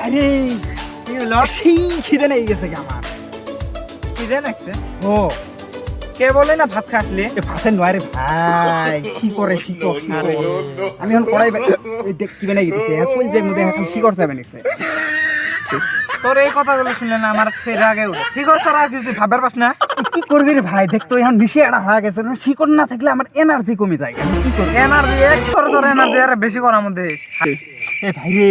আরে কি হলো? সেই খিদে লেগে গেছে কি আমার। খিদে লাগছে? ও কে বলে না ভাত খাসলি? ভাতে নয় রে ভাই, কি করে শিকড় আমি এখন কড়াই কি বানাই গেছে কই যে মধ্যে এখন শিকড় চাবে নিছে। তোর এই কথাগুলো শুনলে না আমার সেই রাগে উঠে। শিকড় ছাড়া আর কিছু ভাবার পাস না? কি করবি রে ভাই, দেখ তো এখন বেশি আড়া হয়ে গেছে, শিকড় না থাকলে আমার এনার্জি কমে যায়। আমি কি করবো? এনার্জি এক তোর এনার্জি আর বেশি করার মধ্যে। এ ভাই রে,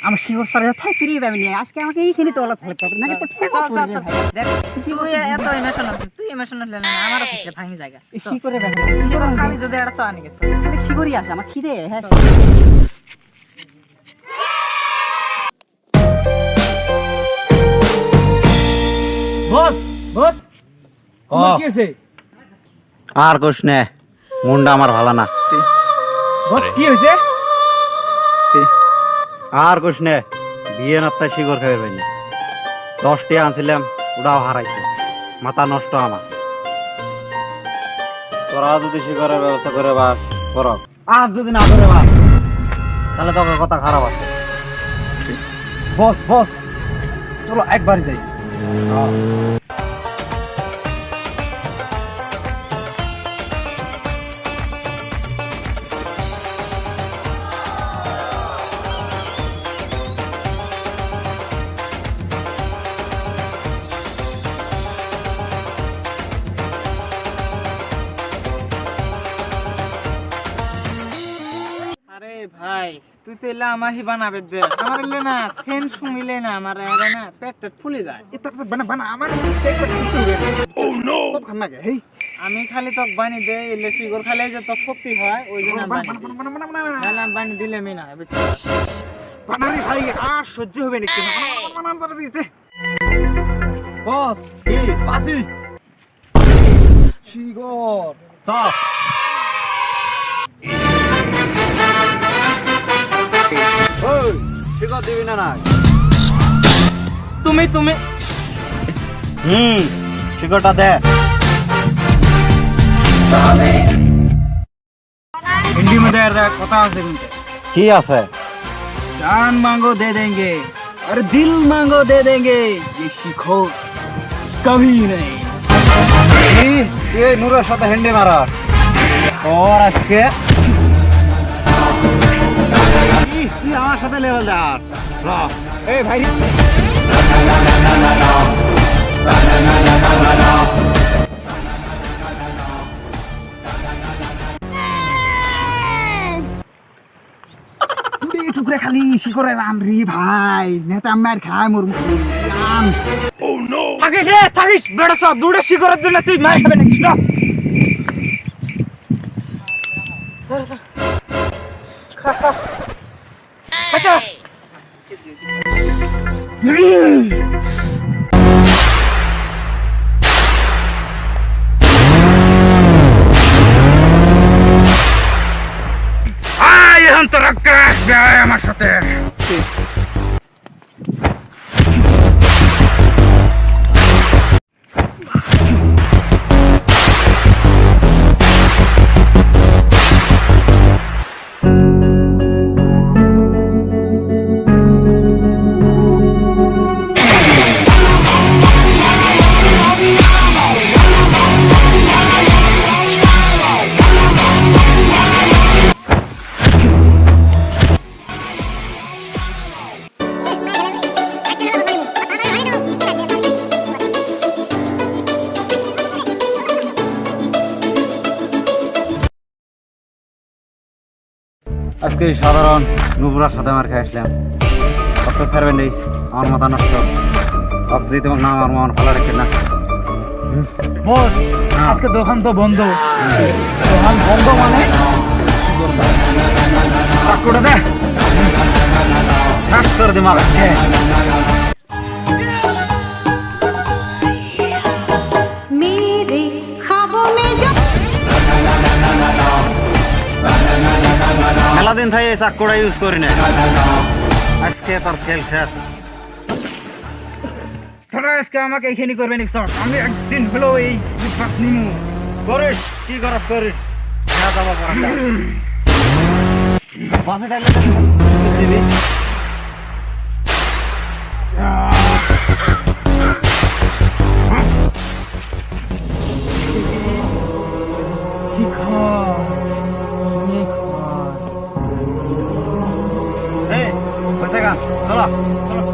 আমার শিকড় ছাড়া থাই তুই পাবি না, আজকে আমাকে এইখানে তো অলপ হেল্প করবে নাকি তো ঠিক আছে। দেখ তুই এত ইমোশনাল, তুই ইমোশনাল হলে না আমারও ক্ষেত্রে ভাঙি জায়গা। শিকড়ে ব্যাপার শিকড় খালি যদি একটা চা নিয়ে গেছে খালি শিকড়ই আসে, আমার খিদে। হ্যাঁ বস বস তোমার কি হয়েছে? আর কোশ নে, মুন্ডা আমার ভালো না। বস কি হয়েছে? আর কোশ নে, বিয়ে নাত্তায় শিকড় খাবে পাইনি। 10টি আনছিলাম, ওটাও হারাইছে, মাথা নষ্ট আমার। তোরা যদি শিকড়ের ব্যবস্থা করে বাস কর, আর যদি না করে বাস তাহলে তোকে কথা খারাপ আছে। বস বস চলো একবার যাই। আরে ভাই তুই তো এলা আমাহি বানাবে দে, আমার এলে না সেন শুনিলে না আমার এরা না পেট ফুলে যায়। এটা তো বানা বানা আমার চেক করে সুচু হয়ে গেছে। ও নো কত খান লাগে। হেই আমি খালি তো বানি দে, এলে শিকড় খালে যে তো শক্তি হয় ওই জন্য বানি দিই। বানা বানা বানা নাহলে আমি বানি দিলে মি না বুঝছিস? বানা রে ভাই, আর সহ্য হবে নাকি না। বানা বানা দিতে বস এই পাসি শিগর চল ওই শিকড় দিবি না না? তুমি শিকড়টা দে। हिंदी में दे रहा कथा আছে কিন্তু কি আছে? जान मांगो दे देंगे और दिल मांगो दे देंगे, ये सीखो कभी नहीं। এই নূরের সাথে হেন্ডি মারা ওর আজকে তুই আমার সাথে লেভেল দেখ। ए भाई টুকরে খালি শিকরে রান রে ভাই, নেতা মার খায় মোর মুখে রান। থাকিস রে থাকিস, বেড়া সব দুটো শিকড়ের জন্য তুই মার খাবে নাকি? খা খা আচ্ছা এখন তোরা ক্রাশ দেয় আমার সাথে। আজকে সাধারণ নুপুরার সাথে মার খেয়ে আসলাম। অত ছাড়বেন নেই, আমার মাথা নষ্ট। ভাবছি তোমার নাম আমার মন ভালো রেখে না। বস আজকে দোকান তো বন্ধ। দোকান বন্ধ মানে চাকুটা দে, ঠাস করে দে মারা। मेरे ख्वाबों में जो মেলা দিন থাই এই চাকুটা ইউজ করি না, আজকে তোর খেল শেষ। তোরা আজকে আমাকে এইখানে করবে নাকি? আমি একদিন হলো এই নিমু করিস কি করস করিস না যাবা পড়া বাসে থাকলে দিবি কি খাওয়া এই বসে গা চলো চলো